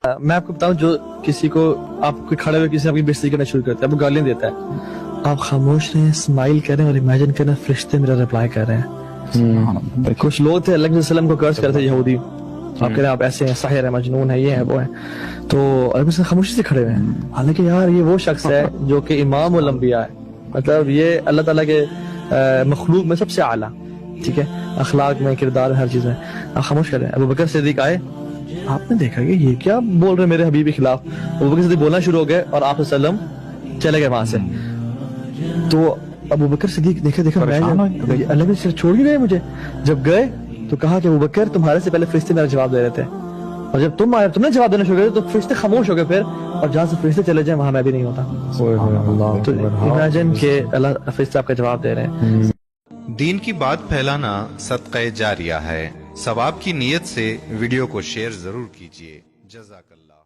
میں آپ کو بتاؤں جو کسی کو آپ کو کھڑے ہوئے کسی آپ کی بےعزتی کرنا شروع کرتا ہے، وہ گالیاں دیتا ہے، آپ خاموش رہیں، اسمائل کریں اور امیجن کریں فرشتے میرا رپلائی کر رہے ہیں۔ کچھ لوگ تھے اللہ کے وسلم کو کرس کرتے یہودی، آپ کہہ رہے ہیں آپ ایسے ہیں، ساحر ہیں، مجنون ہیں، یہ ہیں وہ ہیں، تو اللہ کے وسلم خاموشی سے کھڑے ہوئے ہیں، حالانکہ یار یہ وہ شخص ہے جو کہ امام الانبیاء ہے، مطلب یہ اللہ تعالیٰ کے مخلوق میں سب سے اعلیٰ، ٹھیک ہے، اخلاق میں، کردار میں، ہر چیز میں، آپ خاموش کریں۔ ابو بکر صدیق آئے، آپ نے دیکھا کہ یہ کیا بول رہے میرے حبیب کے خلاف، ابو بکر صدیق بولنا شروع ہو گئے اور آپ صلی اللہ علیہ وسلم چلے گئے وہاں سے۔ تو ابو بکر صدیق دیکھا میں اللہ نے صرف چھوڑ ہی رہے مجھے، جب گئے تو کہا کہ ابو بکر تمہارے سے پہلے فرشتے میرا جواب دے رہے تھے، اور جب تم آئے تم نے جواب دینا شروع کر دیا تو فرشتے خاموش ہو گئے پھر، اور جہاں سے فرشتے چلے جائیں وہاں میں بھی نہیں ہوتا۔ تو امیجن کہ اللہ فرشتے آپ کا جواب دے رہے ہیں۔ دین کی بات پھیلانا صدقہ جاریہ ہے، ثواب کی نیت سے ویڈیو کو شیئر ضرور کیجیے۔ جزاک اللہ۔